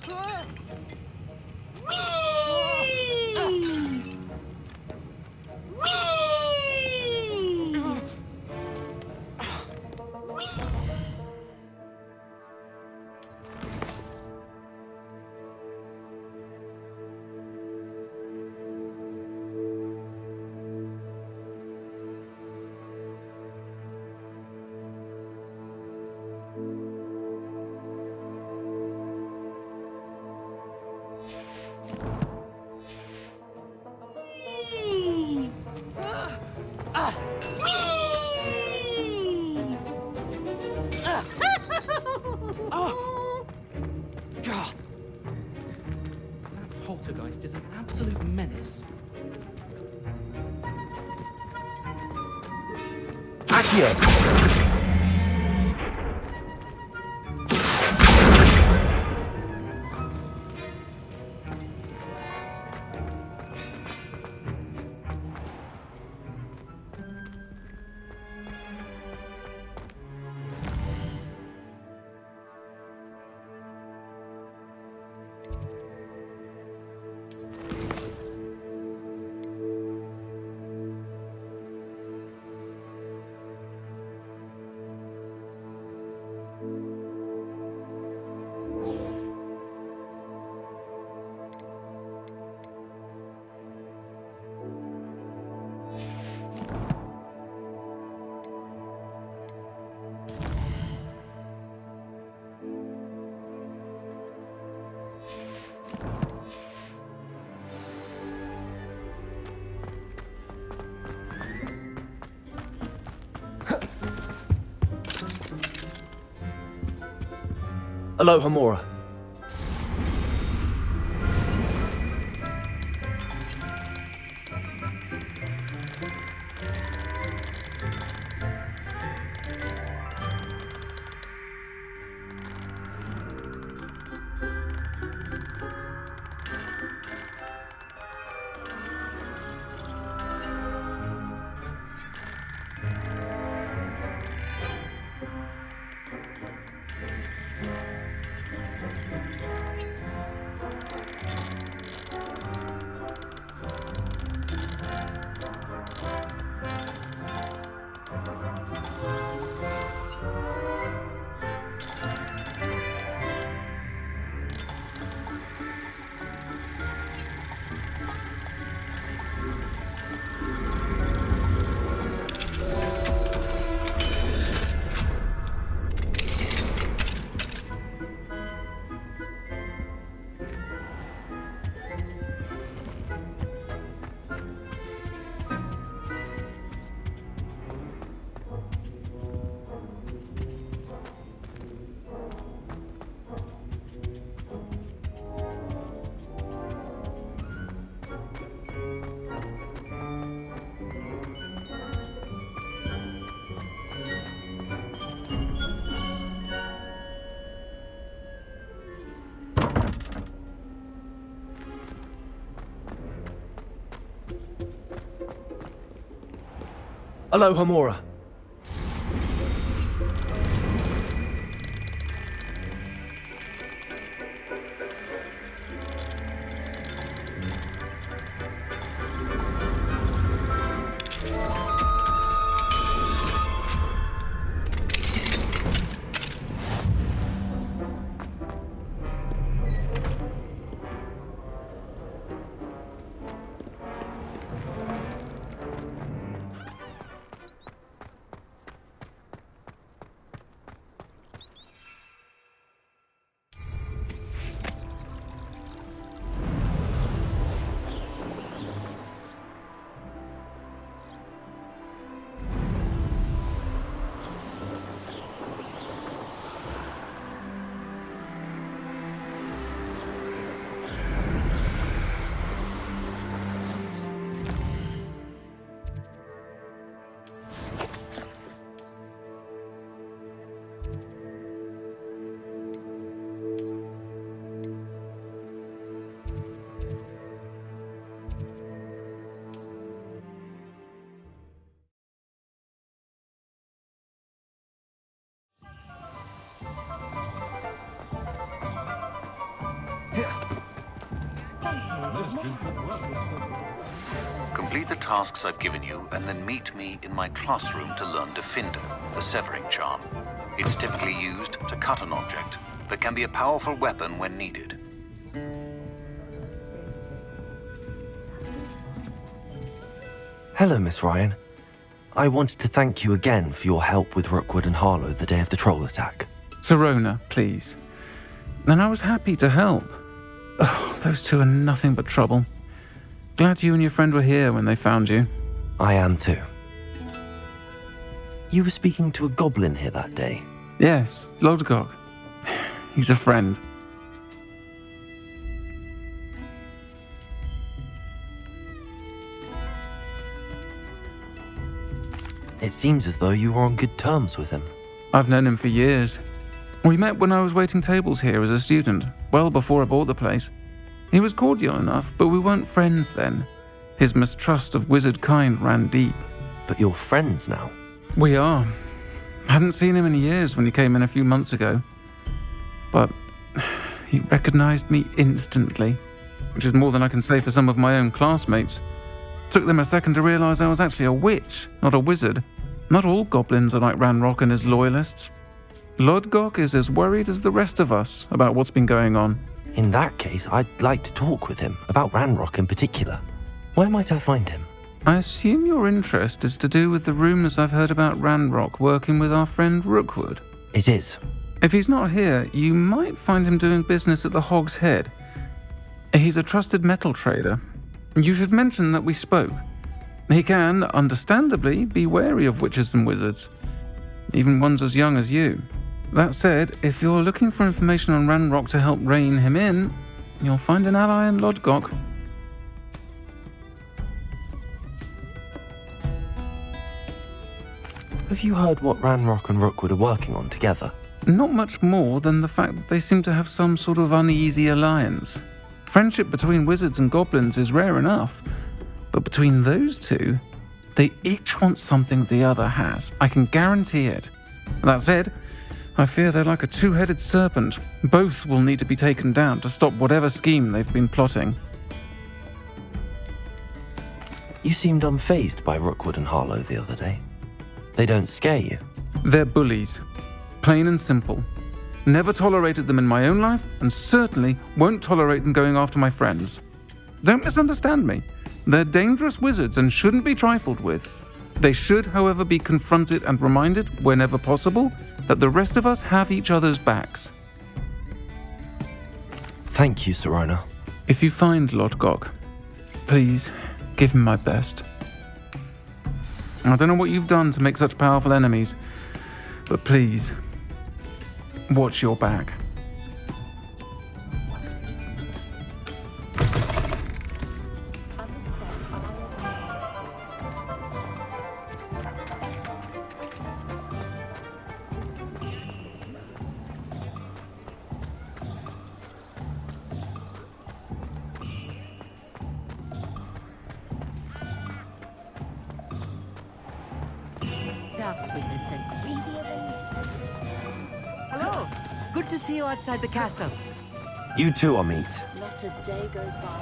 God! That poltergeist is an absolute menace. Accio! Aloha Mora. Aloha Mora. Complete the tasks I've given you, and then meet me in my classroom to learn Defindo, the severing charm. It's typically used to cut an object, but can be a powerful weapon when needed. Hello, Miss Ryan. I wanted to thank you again for your help with Rookwood and Harlow the day of the troll attack. Sirona, please. And I was happy to help. Oh, those two are nothing but trouble. Glad you and your friend were here when they found you. I am too. You were speaking to a goblin here that day. Yes, Urtkot. He's a friend. It seems as though you were on good terms with him. I've known him for years. We met when I was waiting tables here as a student, well before I bought the place. He was cordial enough, but we weren't friends then. His mistrust of wizard kind ran deep. But you're friends now. We are. Hadn't seen him in years when he came in a few months ago. But he recognized me instantly, which is more than I can say for some of my own classmates. Took them a second to realize I was actually a witch, not a wizard. Not all goblins are like Ranrock and his loyalists. Urtkot is as worried as the rest of us about what's been going on. In that case, I'd like to talk with him, about Ranrock in particular. Where might I find him? I assume your interest is to do with the rumors I've heard about Ranrock working with our friend Rookwood. It is. If he's not here, you might find him doing business at the Hog's Head. He's a trusted metal trader. You should mention that we spoke. He can, understandably, be wary of witches and wizards, even ones as young as you. That said, if you're looking for information on Ranrock to help rein him in, you'll find an ally in Urtkot. Have you heard what Ranrock and Rookwood are working on together? Not much more than the fact that they seem to have some sort of uneasy alliance. Friendship between wizards and goblins is rare enough, but between those two, they each want something the other has. I can guarantee it. That said, I fear they're like a two-headed serpent. Both will need to be taken down to stop whatever scheme they've been plotting. You seemed unfazed by Rookwood and Harlow the other day. They don't scare you. They're bullies. Plain and simple. Never tolerated them in my own life, and certainly won't tolerate them going after my friends. Don't misunderstand me. They're dangerous wizards and shouldn't be trifled with. They should, however, be confronted and reminded, whenever possible, that the rest of us have each other's backs. Thank you, Sirona. If you find Urtkot, please give him my best. I don't know what you've done to make such powerful enemies, but please, watch your back. Dark wizards and greedy. Hello. Good to see you outside the castle. You too, Amit. Not a day goes by.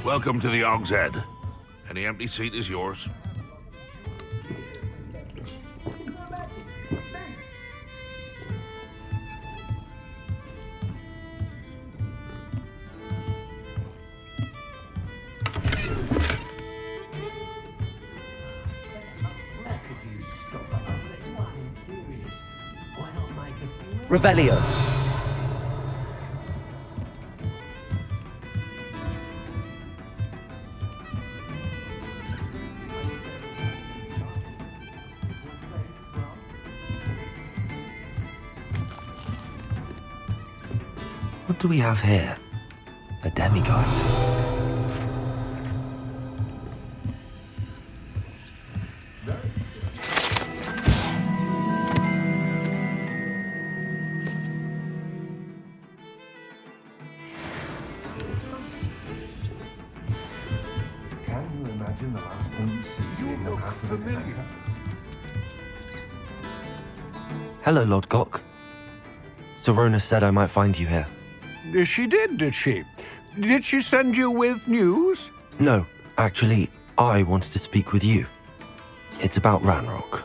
Welcome to the Hog's Head. Any empty seat is yours. Revelio. What do we have here? A demigod. Hello, Lord Gok. Sirona said I might find you here. She did she? Did she send you with news? No, actually, I wanted to speak with you. It's about Ranrock.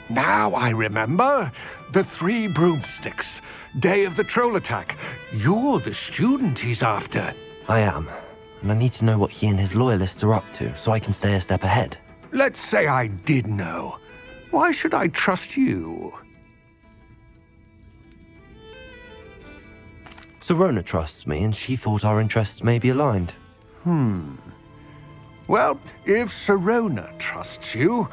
Now I remember. The 3 broomsticks. Day of the troll attack. You're the student he's after. I am, and I need to know what he and his loyalists are up to so I can stay a step ahead. Let's say I did know. Why should I trust you? Serona trusts me, and she thought our interests may be aligned. Well, if Serona trusts you,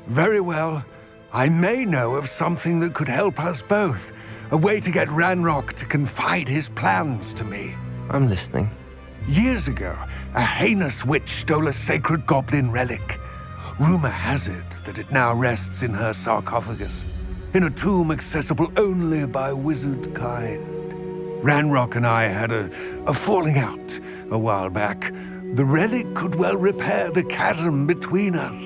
very well. I may know of something that could help us both. A way to get Ranrock to confide his plans to me. I'm listening. Years ago, a heinous witch stole a sacred goblin relic. Rumor has it that it now rests in her sarcophagus, in a tomb accessible only by wizard kind. Ranrock and I had a falling out a while back. The relic could well repair the chasm between us.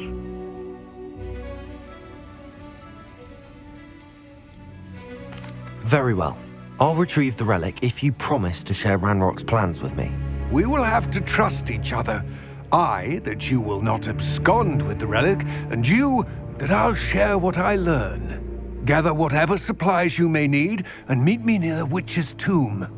Very well. I'll retrieve the relic if you promise to share Ranrock's plans with me. We will have to trust each other. I, that you will not abscond with the relic, and you, that I'll share what I learn. Gather whatever supplies you may need, and meet me near the witch's tomb.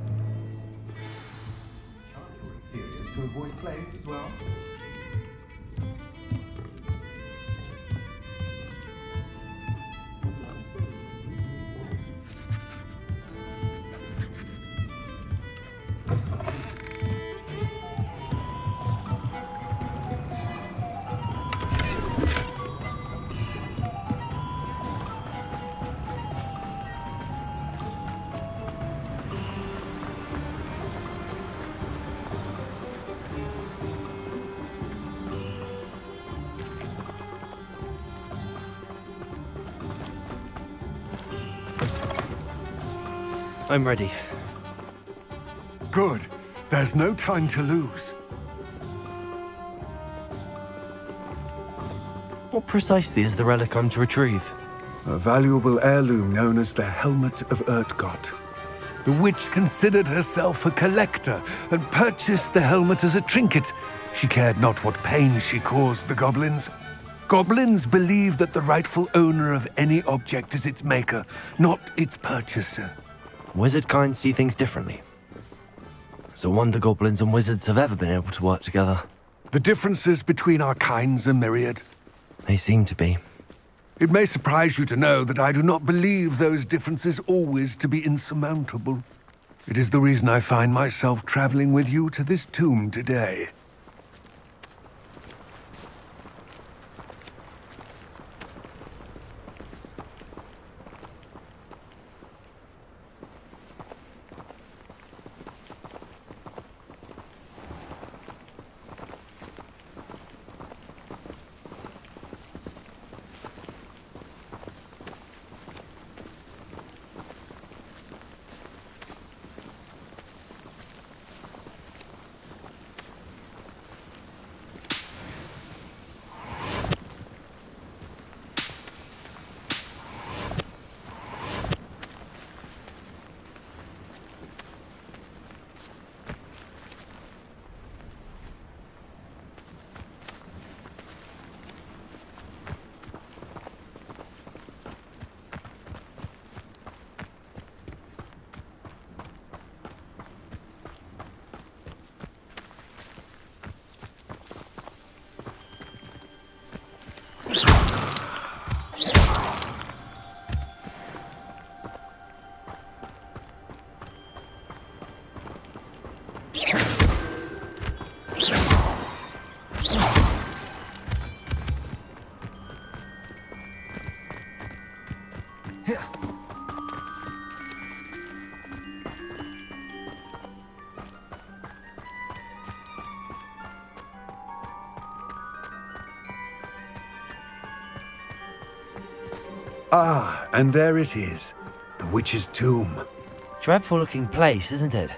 I'm ready. Good. There's no time to lose. What precisely is the relic I'm to retrieve? A valuable heirloom known as the Helmet of Urtkot. The witch considered herself a collector and purchased the helmet as a trinket. She cared not what pain she caused the goblins. Goblins believe that the rightful owner of any object is its maker, not its purchaser. Wizard kind see things differently. It's a wonder goblins and wizards have ever been able to work together. The differences between our kinds are myriad. They seem to be. It may surprise you to know that I do not believe those differences always to be insurmountable. It is the reason I find myself traveling with you to this tomb today. Ah, and there it is. The witch's tomb. Dreadful looking place, isn't it?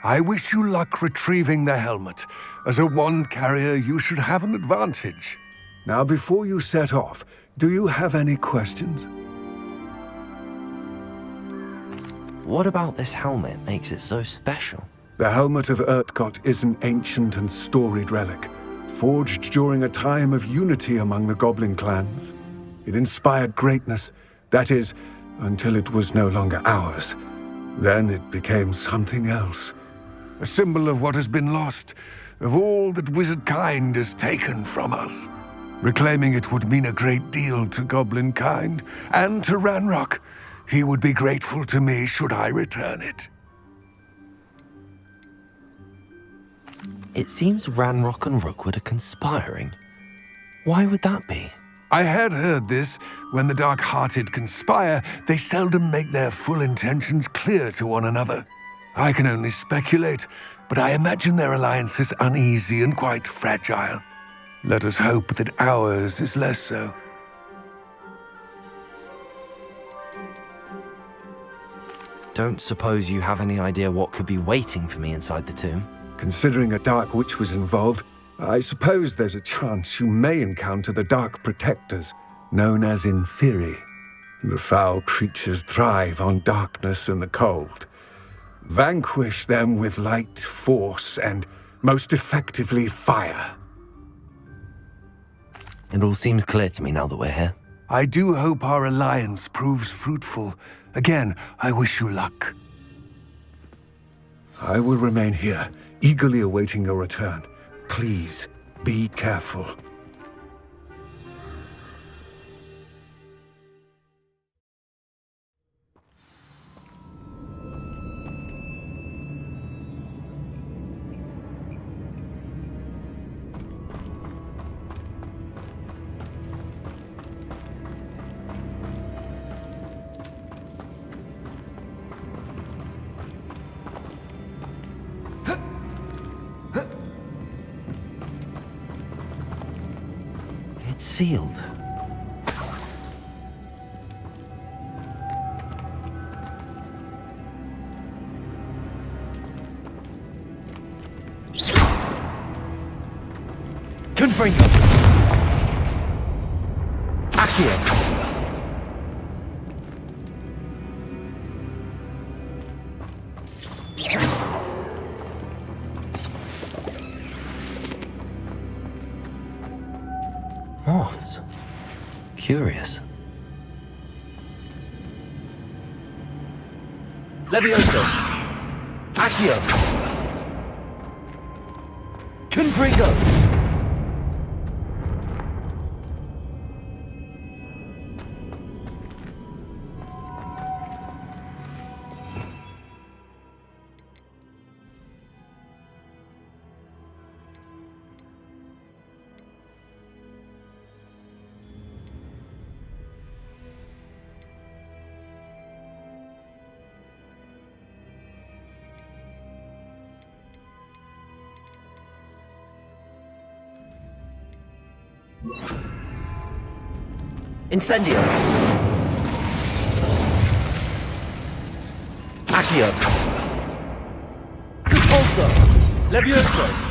I wish you luck retrieving the helmet. As a wand carrier, you should have an advantage. Now, before you set off, do you have any questions? What about this helmet makes it so special? The helmet of Urtkot is an ancient and storied relic, forged during a time of unity among the goblin clans. It inspired greatness, that is, until it was no longer ours. Then it became something else. A symbol of what has been lost, of all that wizard kind has taken from us. Reclaiming it would mean a great deal to goblin kind, and to Ranrock. He would be grateful to me should I return it. It seems Ranrock and Rookwood are conspiring. Why would that be? I had heard this. When the dark-hearted conspire, they seldom make their full intentions clear to one another. I can only speculate, but I imagine their alliance is uneasy and quite fragile. Let us hope that ours is less so. Don't suppose you have any idea what could be waiting for me inside the tomb? Considering a dark witch was involved, I suppose there's a chance you may encounter the Dark Protectors, known as Inferi. The foul creatures thrive on darkness and the cold. Vanquish them with light, force, and, most effectively, fire. It all seems clear to me now that we're here. I do hope our alliance proves fruitful. Again, I wish you luck. I will remain here, eagerly awaiting your return. Please, be careful. It's sealed. Confringo! Accio! Moths. Curious. Levioso! Accio! Confringo! Incendio! Accio! Repulso! Levioso!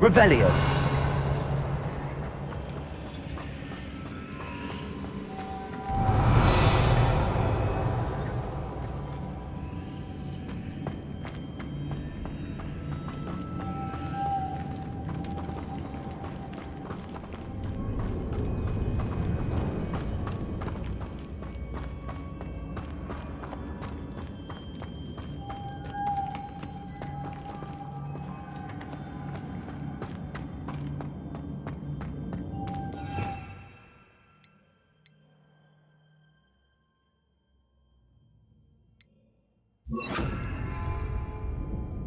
Revelio!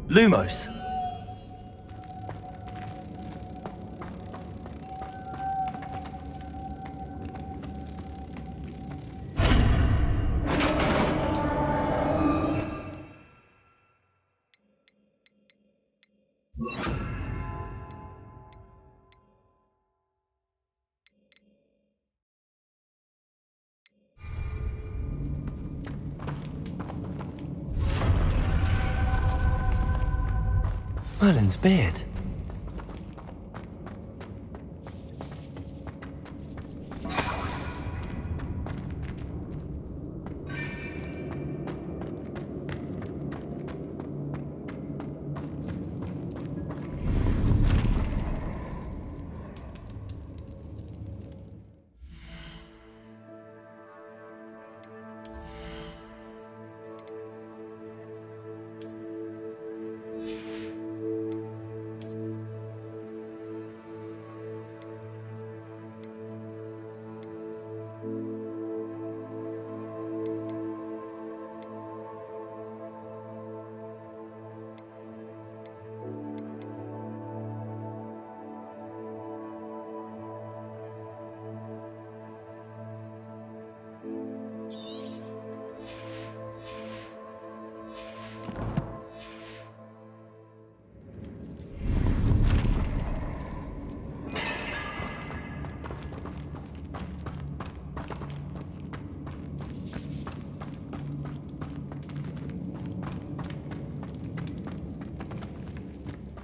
Lumos. Merlin's beard.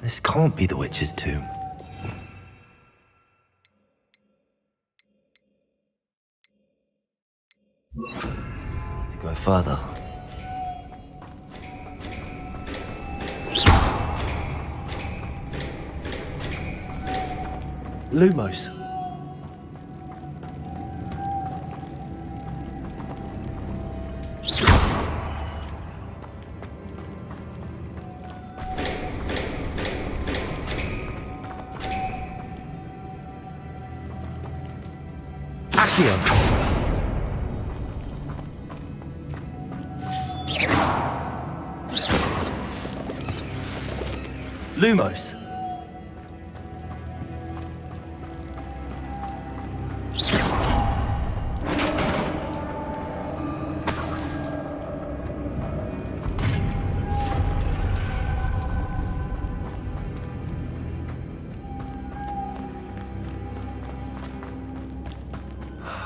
This can't be the witch's tomb. To go further. Lumos. Lumos.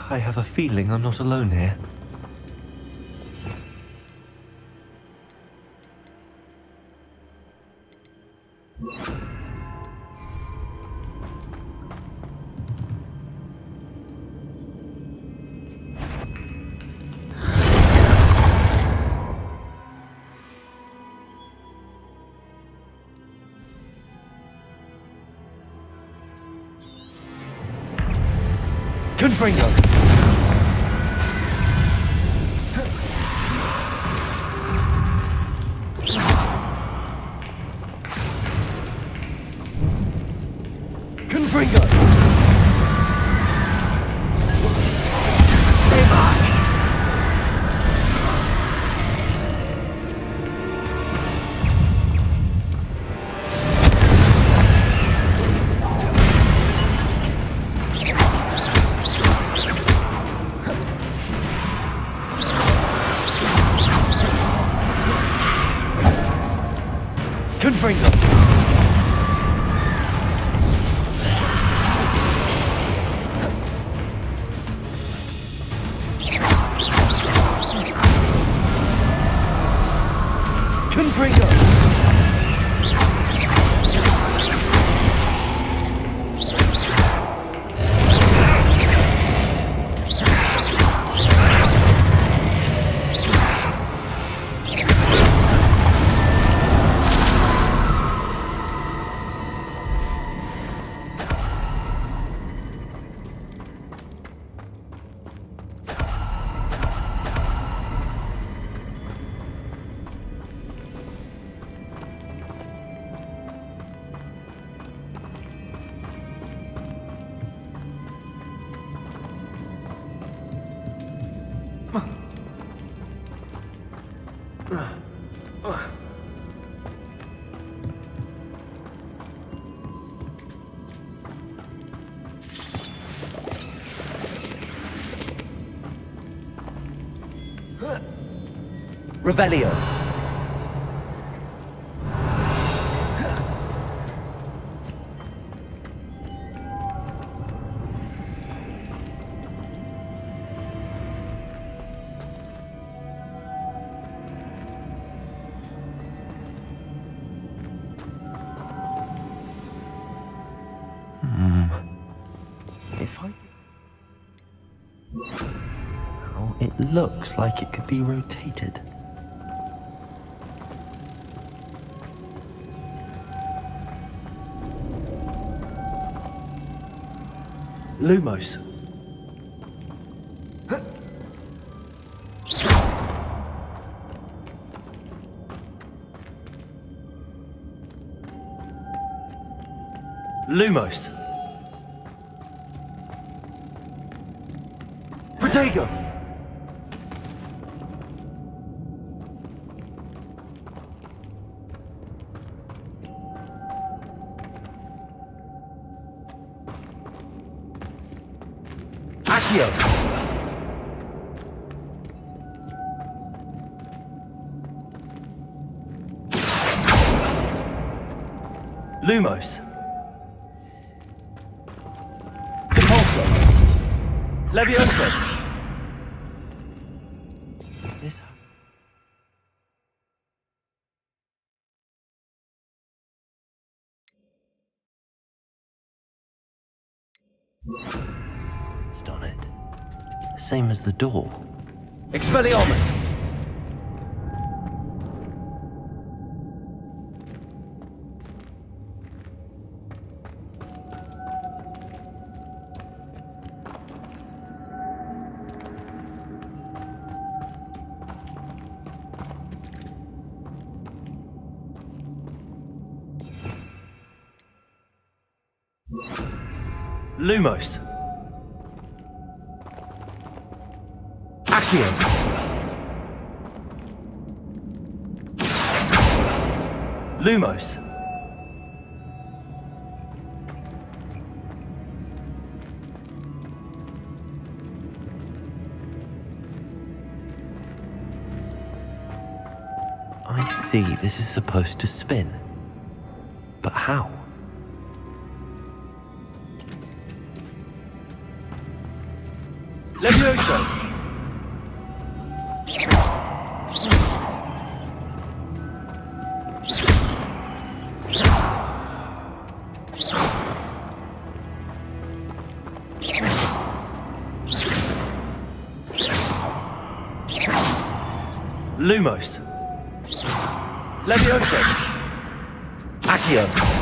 I have a feeling I'm not alone here. Confringo! Confringo! Stay back! Confringo! Confringo! Revelio. looks like it could be rotated. Lumos. Lumos. Protego. Accio. Lumos. Depulso. Levioso. This. It's on it. The same as the door. Expelliarmus. Lumos. Accio. Lumos. I see this is supposed to spin. But how? Levioso! Lumos! Levioso! Accio!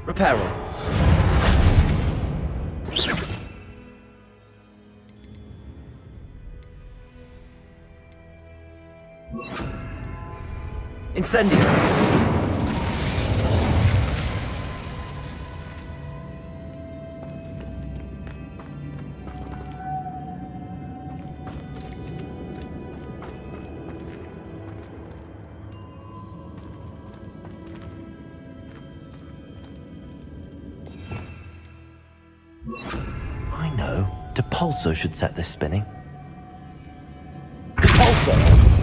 Reparo. Incendio. I know. Depulso should set this spinning. Depulso!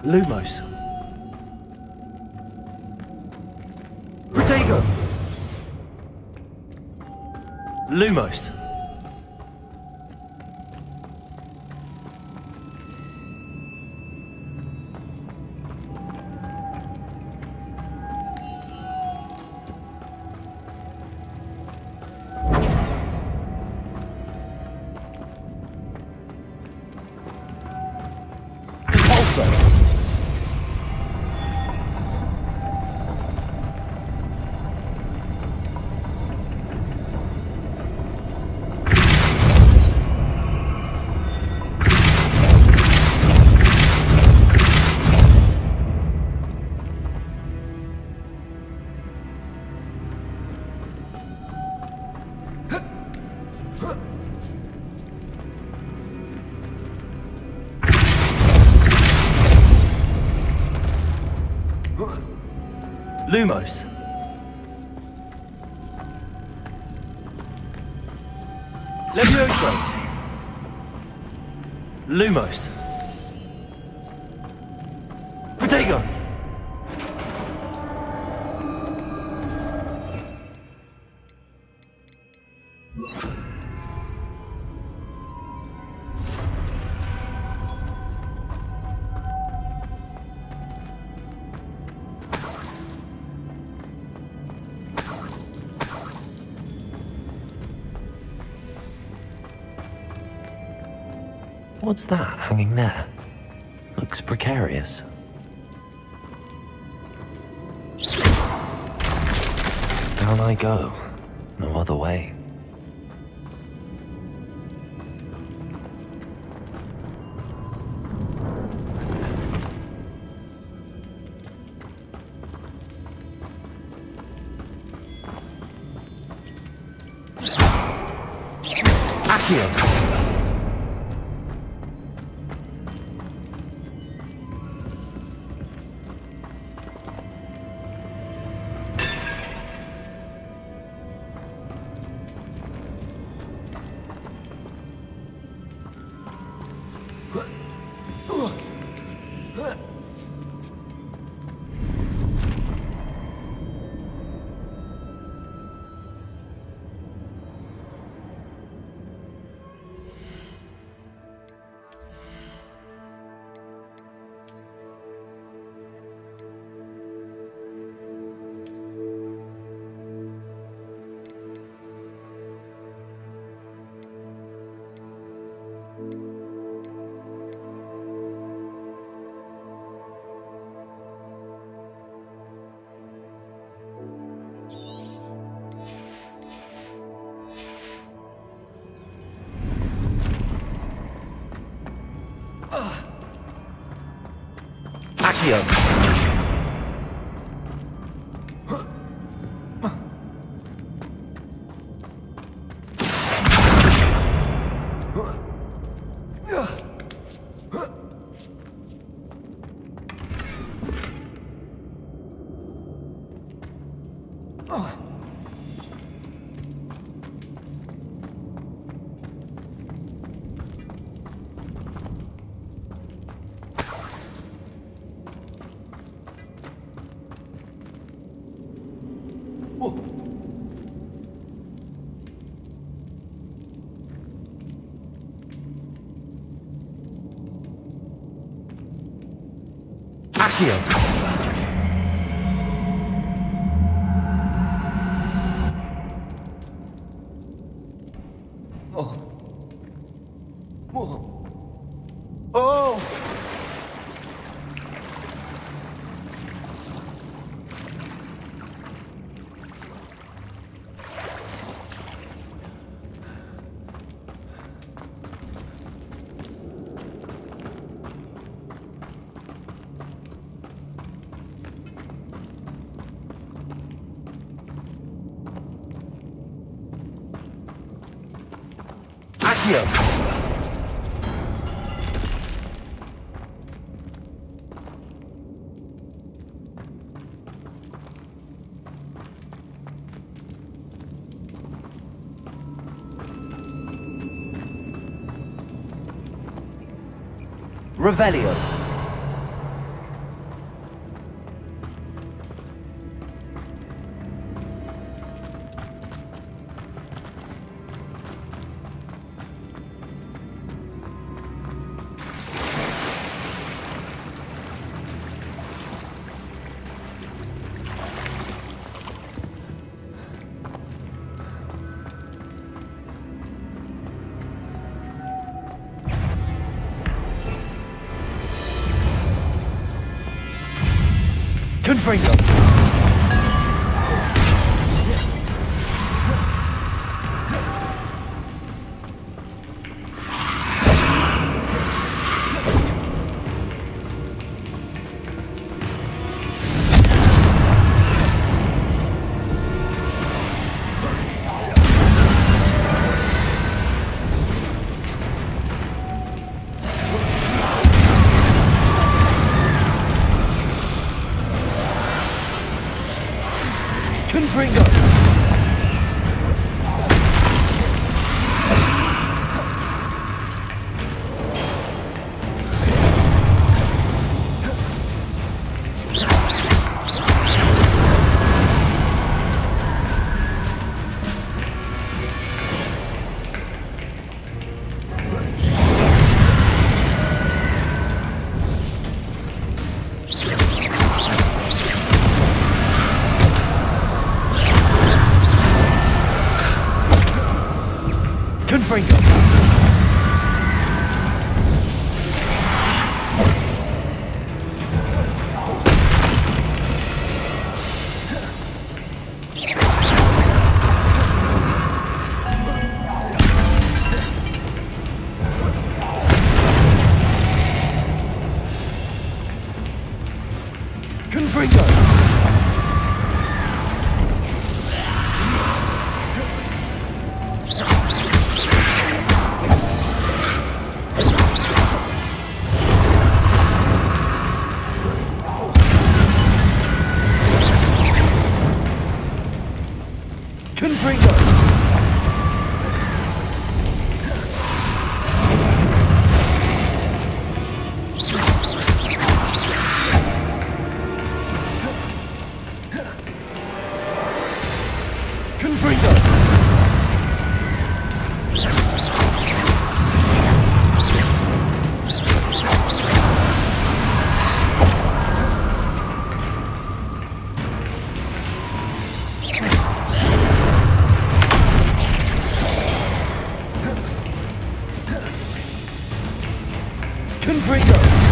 Lumos. Protego! Lumos. Repulsor. Lumos. Levioso. Lumos. Protego. What's that hanging there? Looks precarious. Down I go. No other way. Accio! Accio! Accio! Accio! Revelio. Confringo! Confringo! Confringo! Confringo! Confringo! Confringo! Confringo! Confringo!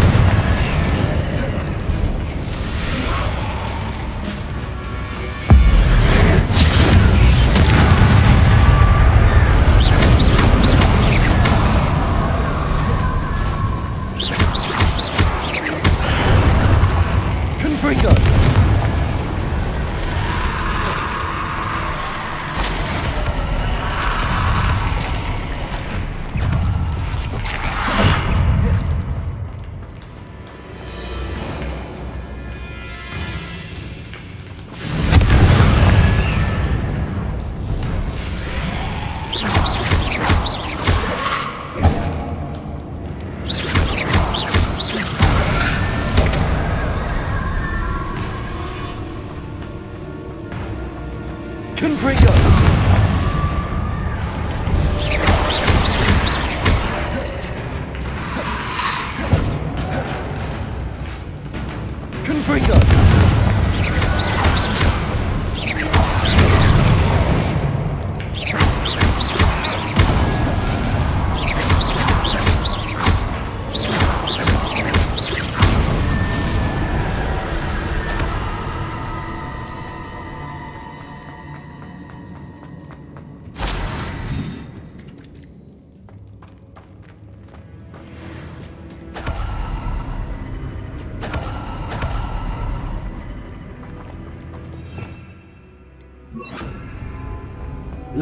Confringo! Confringo!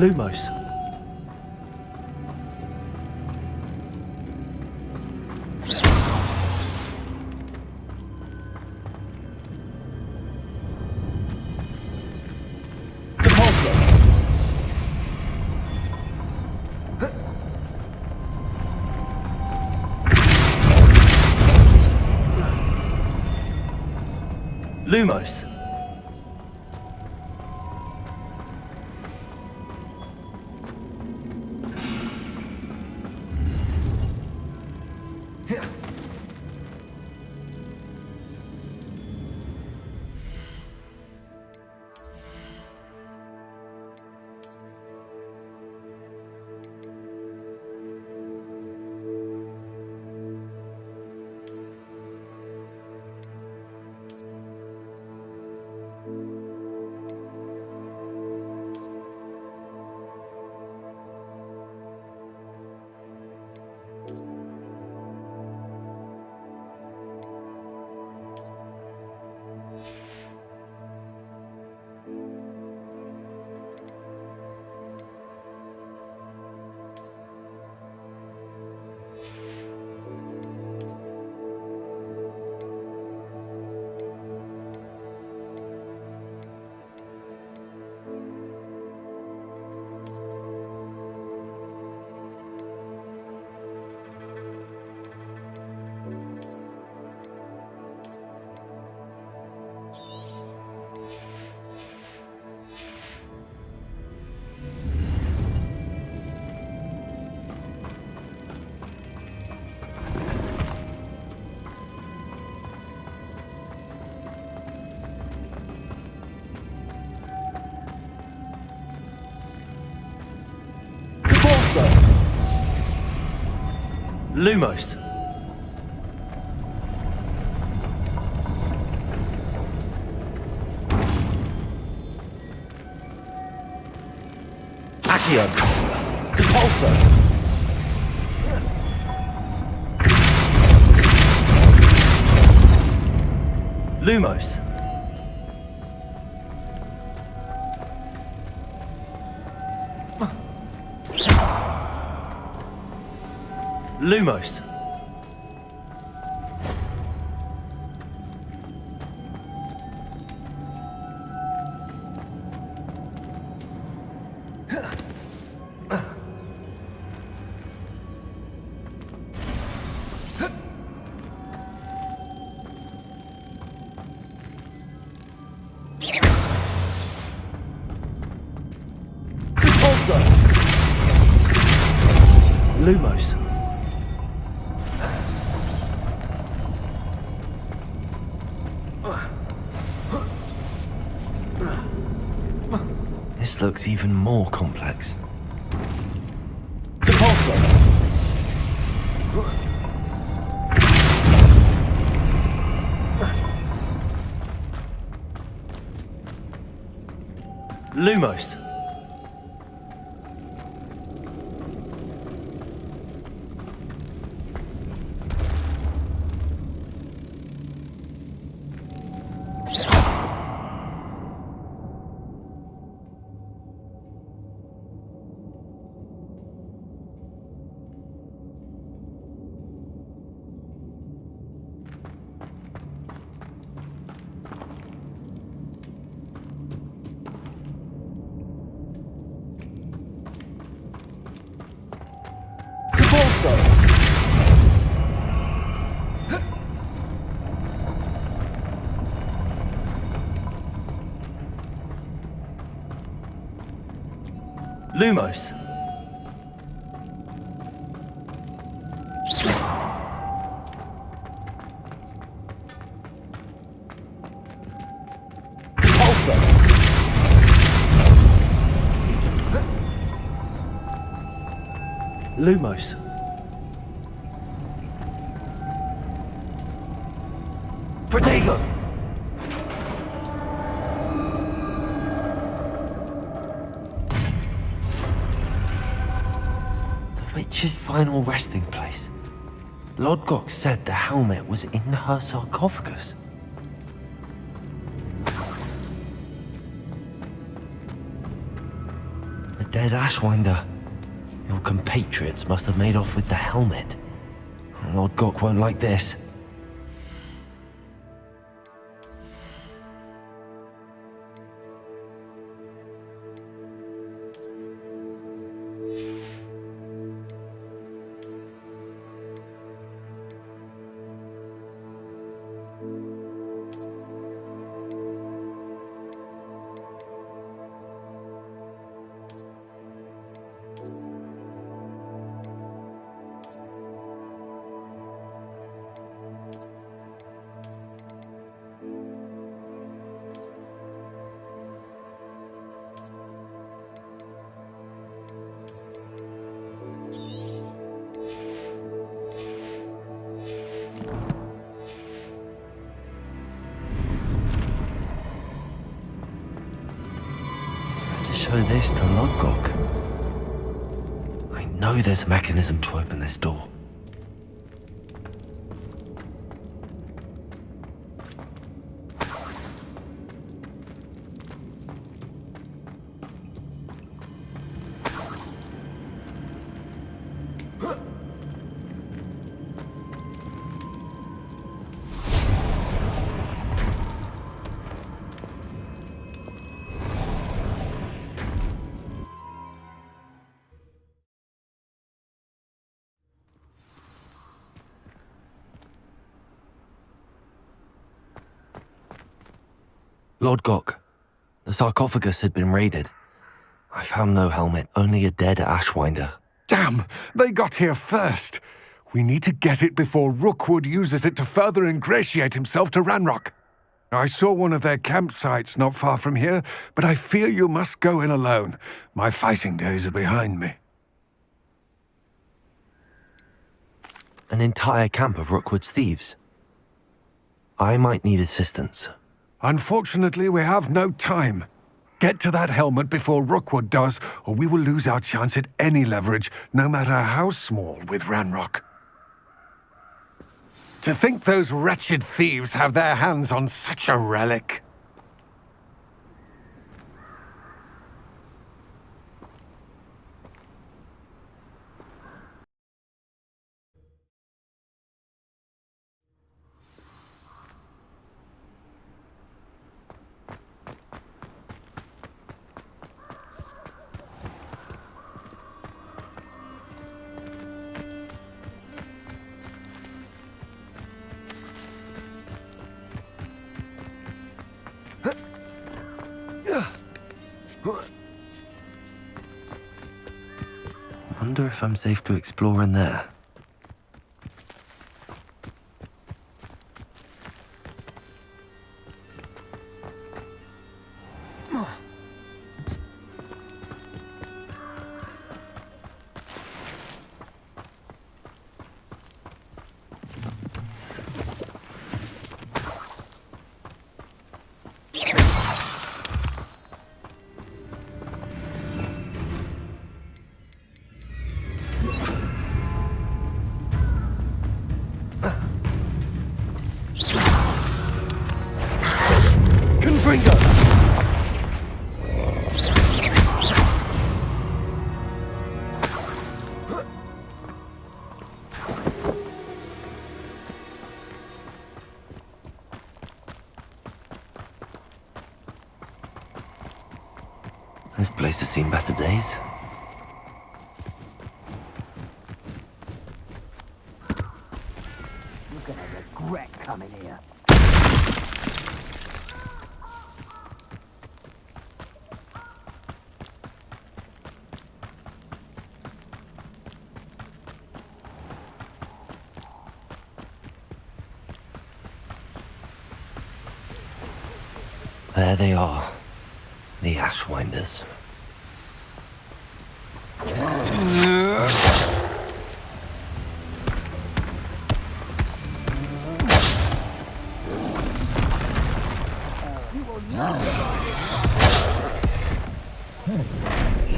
Lumos. Lumos. Lumos. Accio. Depulso. Lumos. Lumos. Lumos. This looks even more complex. Depulso. Lumos. Lumos. Depulso. Lumos. Protego. The witch's final resting place. Lodgok said the helmet was in her sarcophagus. A dead Ashwinder. Your compatriots must have made off with the helmet. Lodgok won't like this. Show this to Lodgok. I know there's a mechanism to open this door. Lodgok, the sarcophagus had been raided. I found no helmet, only a dead Ashwinder. Damn! They got here first! We need to get it before Rookwood uses it to further ingratiate himself to Ranrock. I saw one of their campsites not far from here, but I fear you must go in alone. My fighting days are behind me. an entire camp of Rookwood's thieves. I might need assistance. Unfortunately, we have no time. Get to that helmet before Rookwood does, or we will lose our chance at any leverage, no matter how small, with Ranrock. To think those wretched thieves have their hands on such a relic. Wonder if I'm safe to explore in there. This place has seen better days. You're gonna regret coming here. There they are. The Ashwinders.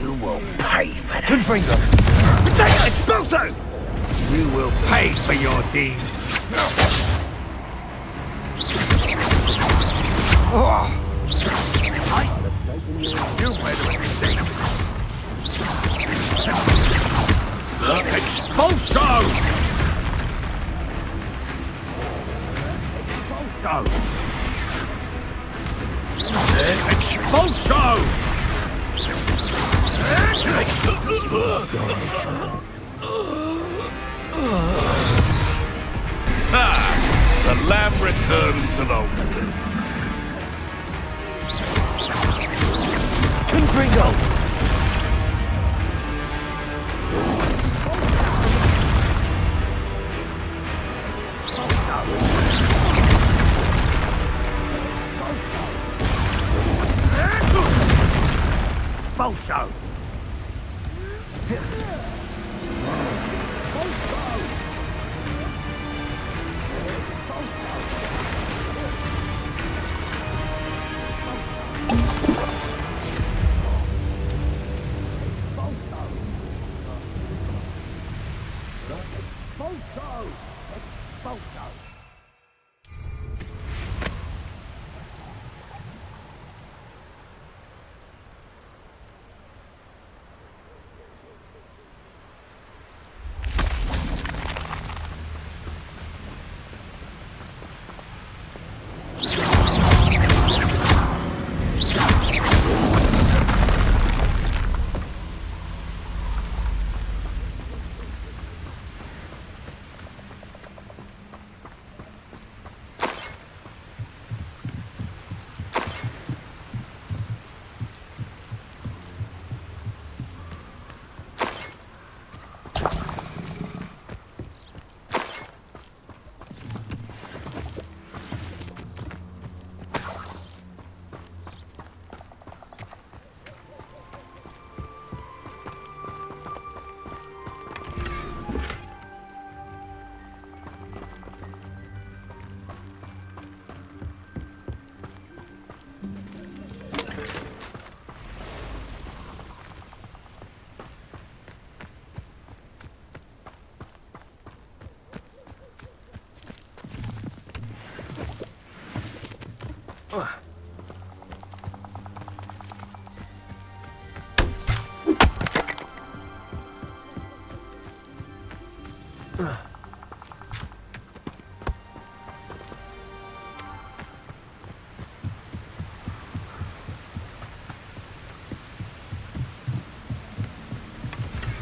You will pay for that. Confringo! Protect Expulso! You will pay for your deeds. Oh. You made a mistake. The Expulso! Expulso! The lamb returns to the Confringo! Bolsho!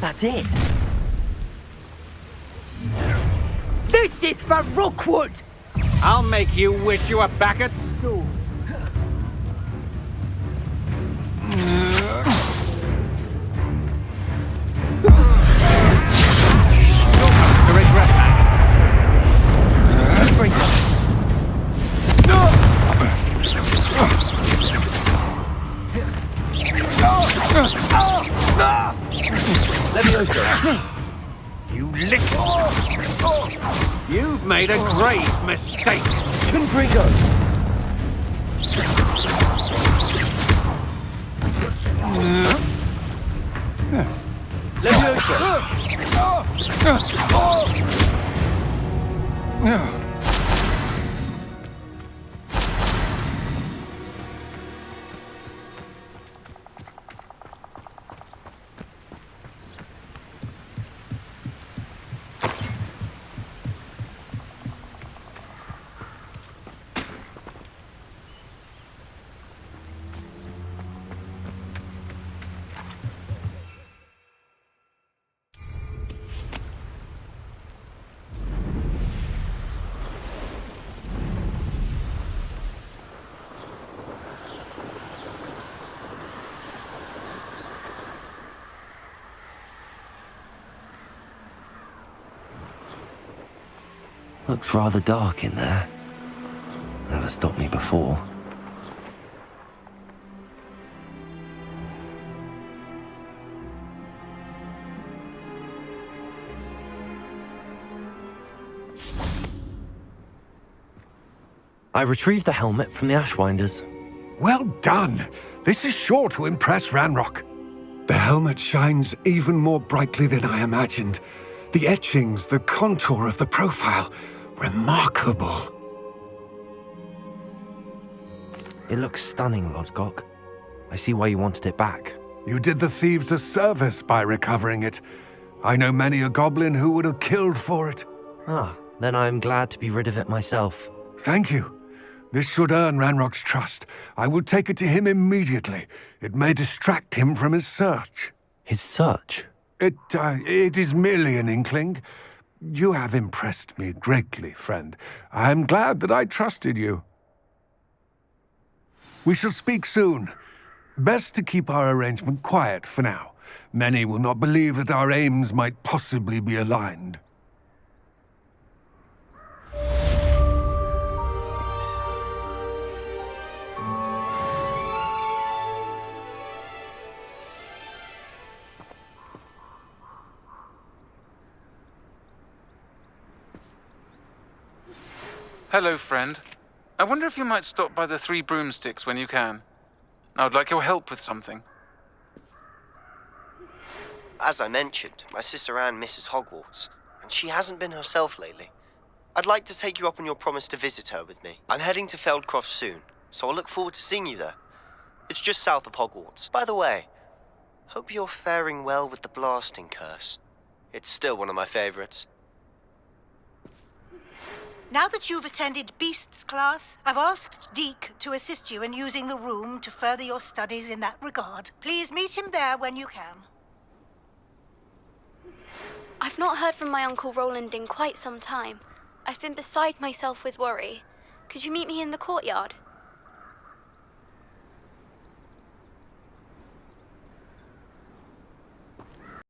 That's it. This is for Rookwood! I'll make you wish you were back at school. You're going to regret that. You little... You've made a grave mistake. Confringo! Looks rather dark in there. Never stopped me before. I retrieved the helmet from the Ashwinders. Well done. This is sure to impress Ranrock. The helmet shines even more brightly than I imagined. The etchings, the contour of the profile, remarkable. It looks stunning, Urtkot. I see why you wanted it back. You did the thieves a service by recovering it. I know many a goblin who would have killed for it. Ah, then I am glad to be rid of it myself. Thank you. This should earn Ranrock's trust. I will take it to him immediately. It may distract him from his search. His search? It is merely an inkling. You have impressed me greatly, friend. I am glad that I trusted you. We shall speak soon. Best to keep our arrangement quiet for now. Many will not believe that our aims might possibly be aligned. Hello, friend. I wonder if you might stop by the Three Broomsticks when you can. I would like your help with something. As I mentioned, my sister Anne misses Hogwarts, and she hasn't been herself lately. I'd like to take you up on your promise to visit her with me. I'm heading to Feldcroft soon, so I'll look forward to seeing you there. It's just south of Hogwarts. By the way, hope you're faring well with the blasting curse. It's still one of my favorites. Now that you've attended Beasts class, I've asked Deke to assist you in using the room to further your studies in that regard. Please meet him there when you can. I've not heard from my Uncle Roland in quite some time. I've been beside myself with worry. Could you meet me in the courtyard?